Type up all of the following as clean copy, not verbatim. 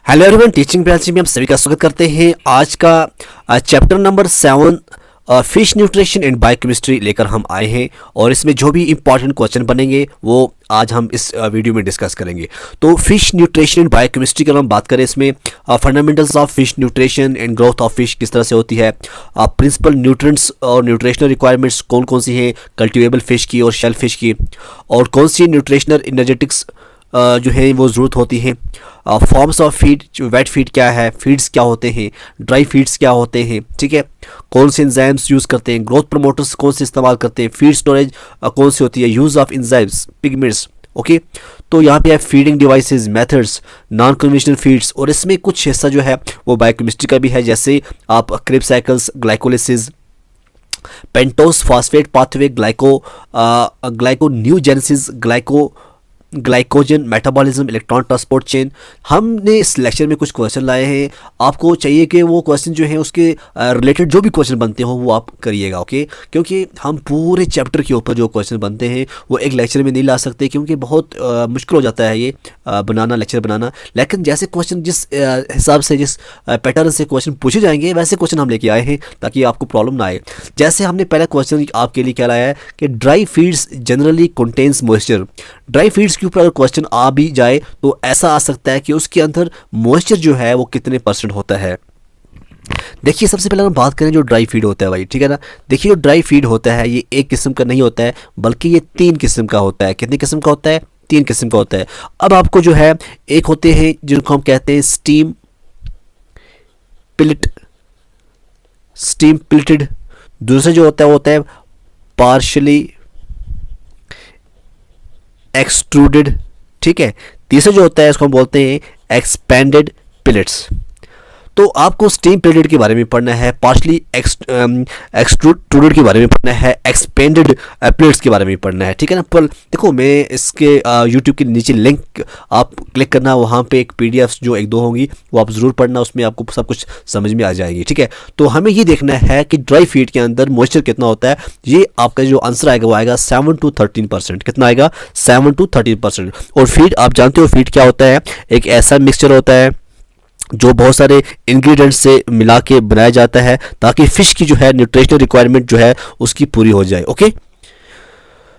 Hello everyone, teaching branch में हम सभी का स्वागत करते हैं। आज का chapter number 7 fish nutrition and biochemistry लेकर हम आए हैं और इसमें जो भी इंपॉर्टेंट क्वेश्चन बनेंगे वो आज हम इस वीडियो में डिस्कस करेंगे। तो फिश न्यूट्रिशन एंड बायोकेमिस्ट्री की अगर हम बात करें, इसमें fundamentals of fish nutrition and growth of fish किस तरह से होती है, प्रिंसिपल न्यूट्रिएंट्स और न्यूट्रिशनल रिक्वायरमेंट्स कौन कौन सी हैं कल्टिवेबल फिश की और शेल फिश की, और कौन सी न्यूट्रिशनल एनर्जेटिक्स जो है वो ज़रूरत होती है, forms of feed, wet feed क्या है, फीड्स क्या होते हैं, ड्राई फीड्स क्या होते हैं, ठीक है, कौन से एंजाइम्स यूज़ करते हैं, ग्रोथ प्रमोटर्स कौन से इस्तेमाल करते हैं, फीड स्टोरेज कौन सी होती है, use of enzymes, pigments, okay. तो यहाँ पे है feeding devices, methods, non conventional feeds, और इसमें कुछ हिस्सा जो है वो बायोकेमिस्ट्री का भी है, जैसे आप Krebs cycles, glycolysis, pentose phosphate pathway, gluconeogenesis, glycogen metabolism, electron transport chain. हमने इस लेक्चर में कुछ क्वेश्चन लाए हैं, आपको चाहिए कि वो क्वेश्चन जो है उसके रिलेटेड जो भी क्वेश्चन बनते हो वो आप करिएगा, ओके। क्योंकि हम पूरे चैप्टर के ऊपर जो क्वेश्चन बनते हैं वो एक लेक्चर में नहीं ला सकते, क्योंकि बहुत मुश्किल हो जाता है ये बनाना, लेक्चर बनाना। लेकिन जैसे क्वेश्चन जिस हिसाब से, जिस पैटर्न से क्वेश्चन पूछे जाएंगे वैसे क्वेश्चन हम लेके आए हैं ताकि आपको प्रॉब्लम ना आए। जैसे हमने पहला क्वेश्चन आपके लिए क्या लाया है कि dry feeds generally contains moisture. Dry feeds के ऊपर अगर क्वेश्चन आ भी जाए तो ऐसा आ सकता है कि उसके अंदर मॉइस्चर जो है वो कितने % होता है। देखिए, सबसे पहले हम बात करें जो ड्राई फीड होता है भाई, ठीक है ना। देखिए, जो ड्राई फीड होता है ये एक किस्म का नहीं होता है, बल्कि ये 3 किस्म का होता है। कितने किस्म का होता है? 3 किस्म का होता है। अब आपको जो है, एक होते हैं जिनको हम कहते हैं स्टीम पिलेटेड, दूसरा जो होता है वो होता है पार्शली एक्सट्रूडेड, ठीक है। तीसरा जो होता है इसको हम बोलते हैं एक्सपेंडेड पिलेट्स। तो आपको स्टीम पिलेटेड के बारे में पढ़ना है, पार्शली एक्सट्रूडेड के बारे में पढ़ना है, एक्सपेंडेड पिलेट्स के बारे में पढ़ना है, ठीक है ना। पर देखो, मैं इसके यूट्यूब के नीचे लिंक आप क्लिक करना, वहाँ पे एक PDF जो 1-2 होंगी वो आप ज़रूर पढ़ना, उसमें आपको सब कुछ समझ में आ जाएगी, ठीक है। तो हमें ये देखना है कि ड्राई फीड के अंदर मॉइस्चर कितना होता है। ये आपका जो आंसर आएगा वो आएगा 7 to 13%। कितना आएगा? 7 to 13%। और फीड, आप जानते हो फीड क्या होता है? एक ऐसा मिक्सचर होता है जो बहुत सारे इंग्रेडिएंट्स से मिला के बनाया जाता है ताकि फिश की जो है न्यूट्रिशनल रिक्वायरमेंट जो है उसकी पूरी हो जाए, ओके।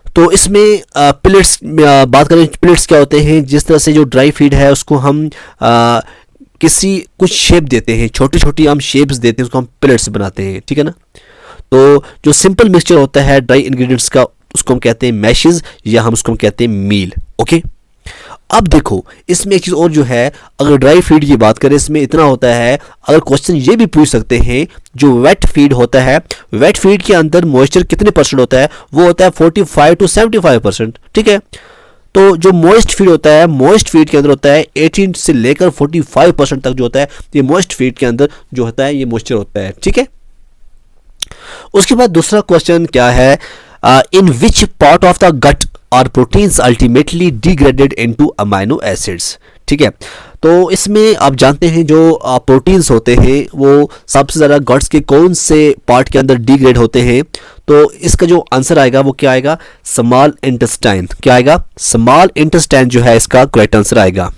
तो इसमें पिलेट्स बात करें, पिलेट्स क्या होते हैं? जिस तरह से जो ड्राई फीड है उसको हम किसी कुछ शेप देते हैं, छोटी छोटी हम शेप्स देते हैं, उसको हम पिलेट्स बनाते हैं, ठीक है ना। तो जो सिंपल मिक्सचर होता है ड्राई इंग्रेडिएंट्स का, उसको हम कहते हैं मैशेस, या हम उसको कहते हैं मील, ओके। अब देखो, इसमें एक चीज़ और जो है, अगर ड्राई फीड की बात करें, इसमें इतना होता है, अगर क्वेश्चन ये भी पूछ सकते हैं, जो वेट फीड होता है, वेट फीड के अंदर मॉइस्चर कितने % होता है? वो होता है 45 to 75%, ठीक है। तो जो मॉइस्ट फीड होता है, मॉइस्ट फीड के अंदर होता है 18 से लेकर 45% तक जो होता है, ये मॉइस्ट फीड के अंदर जो होता है ये मॉइस्चर होता है, ठीक है। उसके बाद दूसरा क्वेश्चन क्या है? In which part of the gut are proteins ultimately degraded into amino acids, ठीक है। तो इसमें आप जानते हैं जो प्रोटीन्स होते हैं वो सबसे ज़्यादा गट्स के कौन से पार्ट के अंदर डिग्रेड होते हैं? तो इसका जो आंसर आएगा वो क्या आएगा? Small intestine. क्या आएगा? स्मॉल इंटेस्टाइन जो है इसका करेक्ट आंसर आएगा।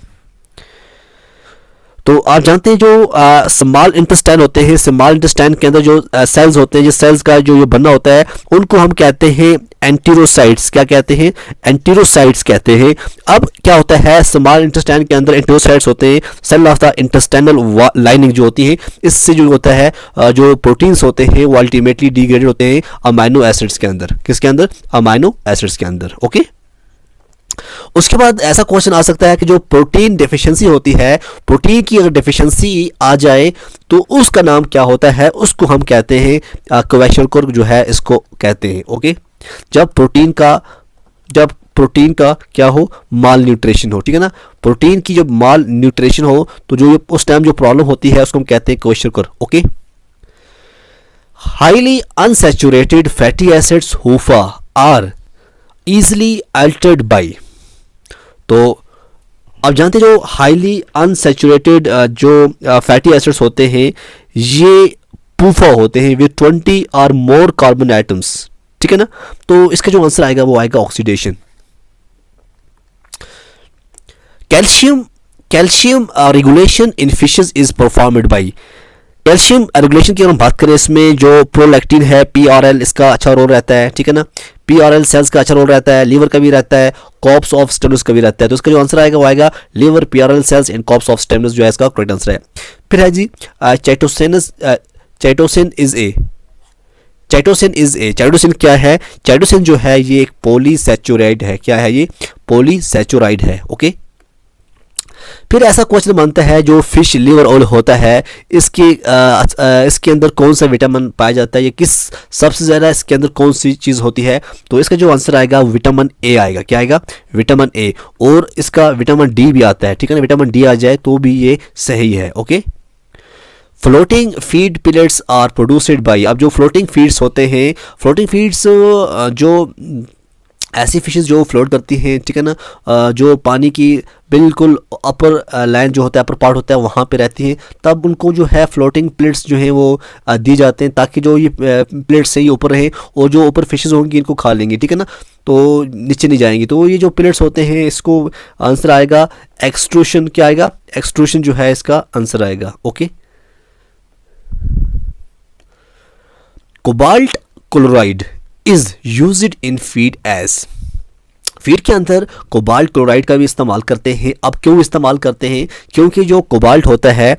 तो आप जानते हैं जो स्मॉल इंटेस्टाइन होते हैं, स्मॉल इंटेस्टाइन के अंदर जो सेल्स होते हैं, जिस सेल्स का जो ये बनना होता है उनको हम कहते हैं एंटेरोसाइट्स। क्या कहते हैं? एंटेरोसाइट्स कहते हैं। अब क्या होता है, स्मॉल इंटेस्टाइन के अंदर एंटेरोसाइट्स होते हैं, cell of the intestinal lining जो होती है, इससे जो होता है जो प्रोटीन्स होते हैं वो अल्टीमेटली डिग्रेडेड होते हैं अमाइनो एसिड्स के अंदर। किसके अंदर? अमाइनो एसिड्स के अंदर, ओके। उसके बाद ऐसा क्वेश्चन आ सकता है कि जो प्रोटीन डेफिशिएंसी होती है, प्रोटीन की अगर डेफिशिएंसी आ जाए तो उसका नाम क्या होता है? उसको हम कहते हैं क्वेशरकोर जो है इसको कहते हैं, ओके। जब प्रोटीन का क्या हो? माल न्यूट्रिशन हो, ठीक है ना। प्रोटीन की जब माल न्यूट्रिशन हो तो जो उस टाइम जो प्रॉब्लम होती है उसको हम कहते हैं kwashiorkor, okay. Highly unsaturated fatty acids HUFA are easily altered by। तो आप जानते हैं जो हाईली अनसैचुरेटेड जो फैटी एसिड्स होते हैं ये पूफा होते हैं विद 20 और मोर कार्बन एटम्स, ठीक है ना। तो इसका जो आंसर आएगा वो आएगा oxidation. Calcium calcium regulation in fishes is performed by, calcium regulation की अगर हम बात करें, इसमें जो प्रोलैक्टिन है PRL, इसका अच्छा रोल रहता है, ठीक है ना। PRL सेल्स का अच्छा रोल रहता है, लीवर का भी रहता है, कॉर्प्स ऑफ स्टेमनस का भी रहता है। तो इसका जो आंसर आएगा वो आएगा liver, PRL cells and corpus of Stannius जो है इसका करेक्ट आंसर है। फिर है जी चाइटोसिन इज ए, चाइटोसिन इज ए, चाइटोसिन क्या है? चाइटोसिन जो है ये एक पॉलीसैचुराइड है। क्या है ये? पॉलीसैचुराइड है। ओके। फिर ऐसा क्वेश्चन बनता है जो फिश लिवर ऑयल होता है, इसके अंदर कौन सा विटामिन पाया जाता है, या किस सबसे ज़्यादा इसके अंदर कौन सी चीज़ होती है? तो इसका जो आंसर आएगा विटामिन ए आएगा। क्या आएगा? Vitamin A. और इसका विटामिन डी भी आता है, ठीक है ना। विटामिन डी आ जाए तो भी ये सही है। Okay. Floating feed pellets are produced by, अब जो फ्लोटिंग फीड्स होते हैं, फ्लोटिंग फीड्स जो ऐसी फिशेस जो फ्लोट करती हैं, ठीक है ना, जो पानी की बिल्कुल अपर लाइन जो होता है, अपर पार्ट होता है, वहाँ पे रहती हैं, तब उनको जो है फ्लोटिंग प्लेट्स जो हैं वो दी जाते हैं, ताकि जो ये प्लेट्स से ही ऊपर रहें और जो ऊपर फिशेस होंगी इनको खा लेंगी, ठीक है ना, तो नीचे नहीं जाएंगी। तो ये जो प्लेट्स होते हैं, इसको आंसर आएगा एक्सट्रूशन। क्या आएगा? एक्सट्रूशन जो है इसका आंसर आएगा। Okay. Cobalt chloride is used in feed as, feed के अंदर कोबाल्ट क्लोराइड का भी इस्तेमाल करते हैं। अब क्यों इस्तेमाल करते हैं? क्योंकि जो कोबाल्ट होता है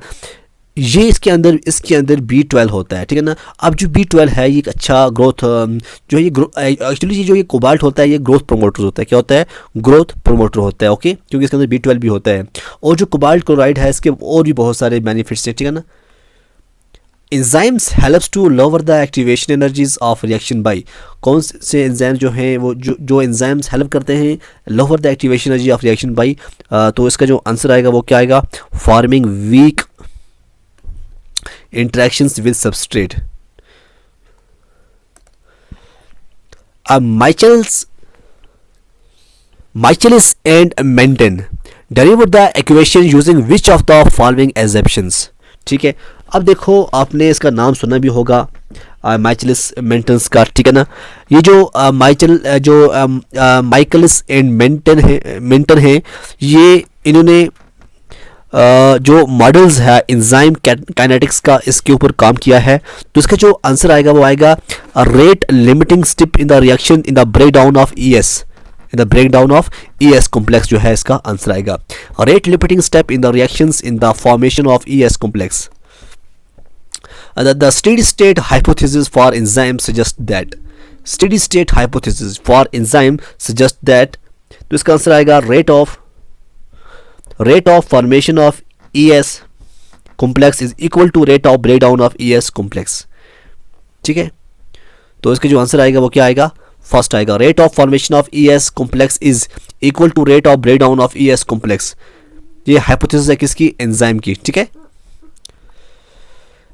ये इसके अंदर B12 होता है, ठीक है ना। अब जो B12 है ये एक अच्छा ग्रोथ जो है, ये एक्चुअली ये जो ये कोबाल्ट होता है ये ग्रोथ प्रोमोटर होता है। क्या होता है? ग्रोथ प्रोमोटर होता है। ओके। क्योंकि इसके अंदर B12 भी होता है। और जो कोबाल्ट क्लोराइड है इसके और भी बहुत सारे बेनिफिट्स हैं, ठीक है ना। Enzymes helps to lower the activation energies of reaction by, कौन से एंजाइम जो हैं वो जो एंजाइम्स हेल्प करते हैं lower the activation energy of reaction by, तो इसका जो आंसर आएगा वो क्या आएगा? Forming weak interactions with substrate. Michaelis and Menten derived the equation using which of the following assumptions, ठीक है। अब देखो आपने इसका नाम सुना भी होगा माइचेलिस मेंटेंस का, ठीक है ना। ये जो माइकलिस एंड मेंटन है ये इन्होंने जो मॉडल्स है एंजाइम काइनेटिक्स का इसके ऊपर काम किया है। तो इसका जो आंसर आएगा वो आएगा rate limiting step in the reaction in the breakdown of ES complex जो है इसका आंसर आएगा rate limiting step in the reactions in the formation of ES complex। The steady state hypothesis for enzyme suggests that, steady state hypothesis for enzyme suggests that, तो इसका answer आएगा rate of formation of ES complex is equal to rate of breakdown of ES complex, ठीक है। तो इसका जो answer आएगा वो क्या आएगा? फर्स्ट आएगा rate of formation of ES complex is equal to rate of breakdown of ES complex। ये हाइपोथेसिस है किसकी? एंजाइम की, ठीक है।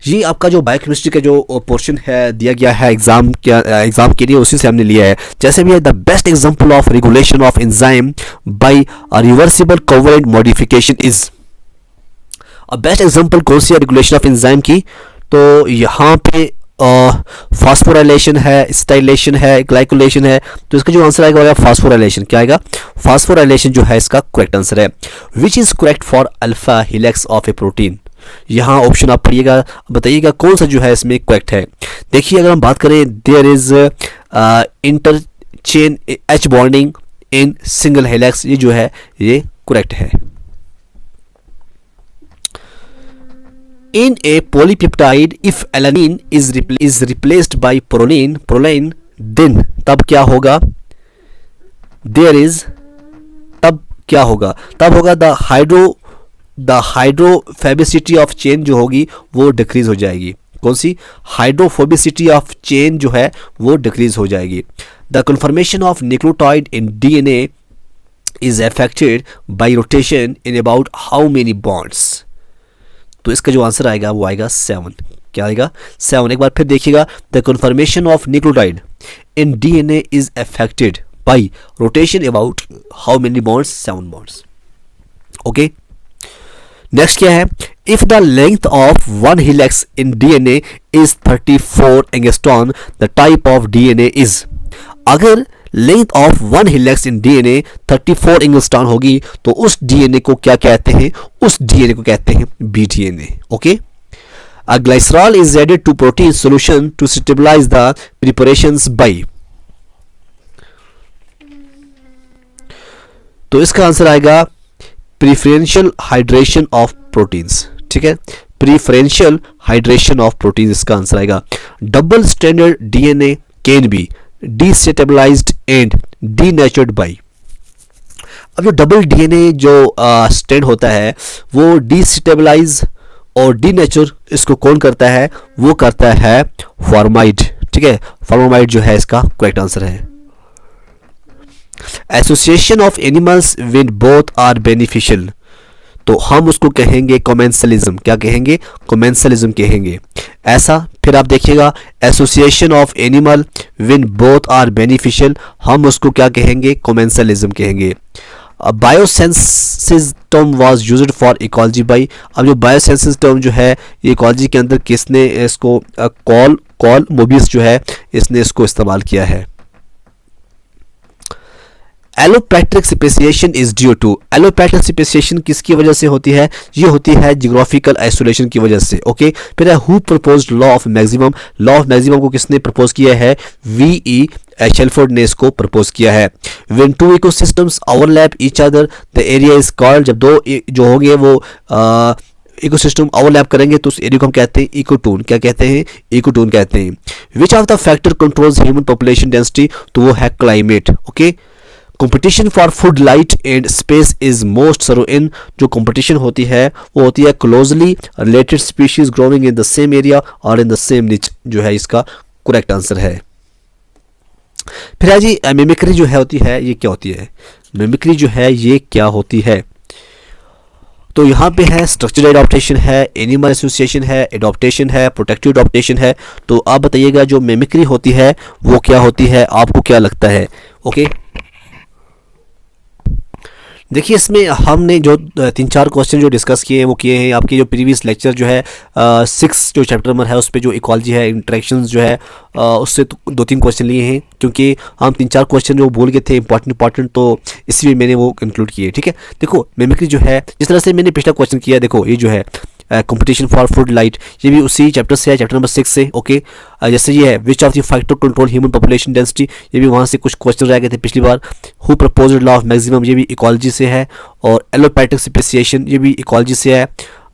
ये आपका जो बायोकेमिस्ट्री का जो पोर्शन है दिया गया है एग्जाम के लिए, उसी से हमने लिया है। जैसे भी है the best example of regulation of enzyme by a reversible covalent modification is, best example कौन सी है रेगुलेशन ऑफ एंजाइम की? तो यहाँ पे फास्फोराइलेशन है, स्टाइलेशन है, ग्लाइकोलेशन है। तो इसका जो आंसर आएगा फास्फोराइलेशन। क्या आएगा? फास्फोराइलेशन जो है इसका करेक्ट आंसर है। Which is correct for alpha helix of A protein, यहाँ ऑप्शन आप पढ़िएगा, बताइएगा कौन सा जो है इसमें करेक्ट है। देखिए अगर हम बात करें there is interchain H bonding in single helix, ये जो है ये करेक्ट है। In a polypeptide if alanine is replaced by proline then तब क्या होगा? देयर इज तब क्या होगा? तब होगा द हाइड्रोफोबिसिटी ऑफ चेन जो होगी वो डिक्रीज हो जाएगी। कौन सी? हाइड्रोफोबिसिटी ऑफ चेन जो है वो डिक्रीज हो जाएगी। The confirmation of nucleotide in DNA is affected by rotation in about how many bonds? तो इसका जो आंसर आएगा वो आएगा 7। क्या आएगा? 7। एक बार फिर देखिएगा, the confirmation of nucleotide in DNA is affected by rotation about how many bonds? 7 bonds. Okay. Next क्या है? If the length of one helix in DNA is 34 angstrom the type of DNA is, अगर length of one helix in DNA 34 angstrom होगी, तो उस DNA को क्या कहते हैं, उस डीएनए को कहते हैं B DNA. Okay, a glycerol is added to protein solution to stabilize the preparations by, तो इसका आंसर आएगा प्रीफरेंशियल हाइड्रेशन ऑफ प्रोटीन्स। ठीक है, प्रीफरेंशियल हाइड्रेशन ऑफ प्रोटीन्स इसका आंसर आएगा। Double standard DNA can be destabilised and denatured by, अब जो double DNA जो स्टैंड होता है वो डिस्टेबलाइज और डीनेचर इसको कौन करता है, वो करता है फॉर्माइड। ठीक है, फॉर्माइड जो है इसका करेक्ट आंसर है। Association of animals when both are beneficial, तो हम उसको कहेंगे कमेंसलिज्म। क्या कहेंगे, कमेंसलिज्म कहेंगे। ऐसा फिर आप देखिएगा, association of animal when both are beneficial, हम उसको क्या कहेंगे, कमेंसलिज्म कहेंगे। Biocenosis term was used for ecology by, अब जो बायोसेंसिस टर्म जो है ये इकोलॉजी के अंदर किसने इसको कॉल मोबियस जो है इसने इसको इस्तेमाल किया है। Allopatric speciation is due to, allopatric speciation किसकी वजह से होती है, ये होती है जियोग्राफिकल आइसोलेशन की वजह से। ओके, फिर है who proposed law of maximum, law of maximum को किसने प्रपोज किया है, वी शेल्फोर्ड ने इसको प्रपोज किया है। When two ecosystems overlap each other the area is called, जब दो जो होंगे वो इकोसिस्टम ओवरलैप करेंगे तो उस एरिया को हम कहते हैं इकोटोन। क्या कहते हैं, इकोटोन कहते हैं। Which of the factor controls human population density, तो वो है climate. Okay, competition for food light and space is most सरो इन, जो कंपटीशन होती है वो होती है closely related species growing in the same area और इन द सेम निच, जो है इसका करेक्ट आंसर है। फिर है जी मिमिक्री जो है होती है ये क्या होती है, मिमिक्री जो है ये क्या होती है, तो यहाँ पे है स्ट्रक्चरल एडॉप्टेशन है, एनिमल एसोसिएशन है, एडॉप्टेशन है, प्रोटेक्टिव एडॉप्टेशन है। तो आप बताइएगा जो मिमिक्री होती है वो क्या होती है, आपको क्या लगता है। ओके, देखिए इसमें हमने जो 3-4 क्वेश्चन जो डिस्कस किए हैं वो किए हैं आपके जो प्रीवियस लेक्चर जो है 6 जो चैप्टर नंबर है उस पर जो इक्वालिटी है, इंटरेक्शंस जो है उससे 2-3 क्वेश्चन लिए हैं, क्योंकि हम 3-4 क्वेश्चन जो बोल गए थे इंपॉर्टेंट, तो इसलिए मैंने वो इंक्लूड किए। ठीक है, देखो मिमिक्री जो है जिस तरह से मैंने पिछला क्वेश्चन किया, देखो ये जो है कंपटीशन फॉर फूड लाइट, ये भी उसी चैप्टर से है, चैप्टर नंबर 6 से। ओके, जैसे ये है which of the factor control human population density, ये भी वहाँ से कुछ क्वेश्चन रह गए थे पिछली बार। Who proposed law of maximum, ये भी इकोलॉजी से है। और एलोपैट्रिक स्पेसिएशन, ये भी इकोलॉजी से है।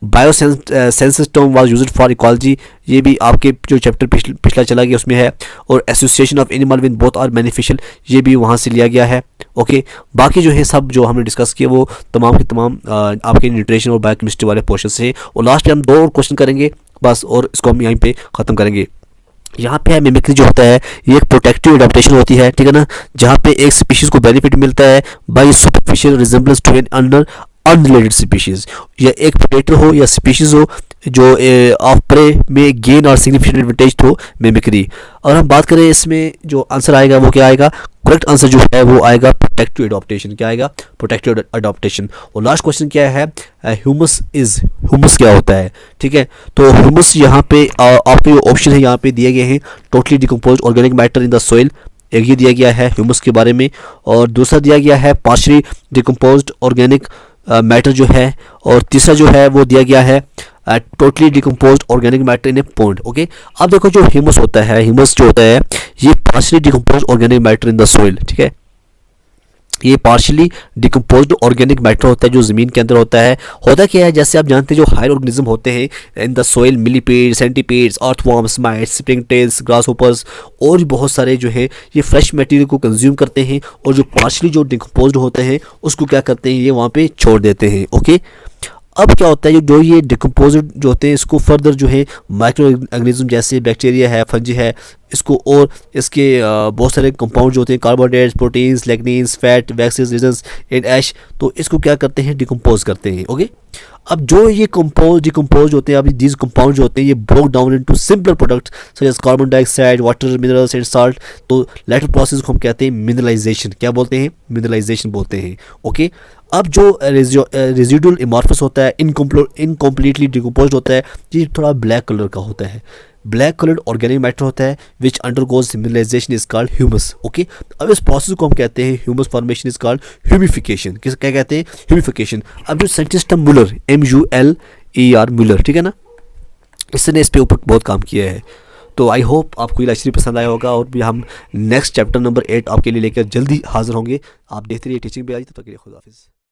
Biocenosis term was used for ecology, ये भी आपके जो चैप्टर पिछला चला गया उसमें है। और association of animal with both are beneficial, ये भी वहाँ से लिया गया है। ओके, बाकी जो है सब जो हमने डिस्कस किया वो तमाम के तमाम आपके न्यूट्रिशन और बायोकेमिस्ट्री वाले पोर्शन से है। और लास्ट में हम 2 और क्वेश्चन करेंगे बस, और इसको हम यहीं पे ख़त्म करेंगे। यहाँ पे है मिमिक्री जो होता है ये एक प्रोटेक्टिव एडॉप्टेशन होती है। ठीक है ना, जहाँ पे एक स्पीशीज को बेनिफिट मिलता है by superficial resemblance to an unrelated species, या एक प्रेडेटर हो या स्पीशीज हो जो ऑफ प्रे में गेन और सिग्निफिकेंट एडवांटेज हो मिमिक्री। और हम बात करें इसमें जो आंसर आएगा वो क्या आएगा, करेक्ट आंसर जो है वो आएगा प्रोटेक्टिव एडॉप्टेशन। क्या आएगा, प्रोटेक्टिव एडॉप्टेशन। और लास्ट क्वेश्चन क्या है, ह्यूमस क्या होता है। ठीक है, तो ह्यूमस यहाँ पे आपके जो ऑप्शन है यहाँ पे दिए गए हैं, totally decomposed organic matter in the soil, एक ये दिया गया है ह्यूमस के बारे में, और दूसरा दिया गया है पार्शियली डिकम्पोज्ड ऑर्गेनिक मैटर जो है, और तीसरा जो है वो दिया गया है totally decomposed organic matter in A pond. Okay, अब देखो जो ह्यूमस होता है, ह्यूमस जो होता है ये partially decomposed organic matter in the soil. ठीक है, ये पार्शियली डिकम्पोज्ड ऑर्गेनिक मैटर होता है जो ज़मीन के अंदर होता है। होता क्या है, जैसे आप जानते हैं जो हायर ऑर्गेनिज्म होते हैं in the soil, millipedes, centipedes, earthworms, mites, springtails, grasshoppers और भी बहुत सारे जो है ये फ्रेश मटेरियल को कंज्यूम करते हैं, और जो पार्शियली जो डिकम्पोज्ड होते हैं उसको क्या करते हैं, ये वहाँ पे छोड़ देते हैं। ओके, अब क्या होता है जो ये डिकम्पोज्ड जो होते हैं इसको फर्दर जो है माइक्रो ऑर्गेनिज्म जैसे बैक्टीरिया है, फंजी है, इसको और इसके बहुत सारे कंपाउंड जो होते हैं carbohydrates, proteins, lignins, fat, waxes, resins and ash, तो इसको क्या करते हैं, डिकम्पोज करते हैं। ओके, अब जो ये डिकम्पोज होते हैं, अब दीज कंपाउंड जो होते हैं ये broke down into simpler products such as carbon dioxide, water, minerals and salt, तो लेटर प्रोसेस को हम कहते हैं मिनरलाइजेशन। क्या बोलते हैं, मिनरलाइजेशन बोलते हैं। ओके, अब जो रेजिडुअल एमॉर्फस होता है, इनकम्प्लीटली डिकम्पोज्ड होता है, ये थोड़ा ब्लैक कलर का होता है। ब्लैक कलर्ड ऑर्गेनिक मैटर होता है which undergoes mineralization is called humus. Okay, अब इस प्रोसेस को हम कहते हैं humus formation is called humification. किस क्या कहते हैं? ह्यूमिफिकेशन। अब जो साइंटिस्ट है मुलर, MULER मुलर, ठीक है ना, इसने इस पे ऊपर बहुत काम किया है। तो आई होप आपको ये लेक्चर पसंद आया होगा, और भी हम नेक्स्ट चैप्टर नंबर 8 आपके लिए लेकर जल्दी हाजिर होंगे। आप देखते रहिए टीचिंग पे आज, तब तक के लिए खुदा हाफिज़।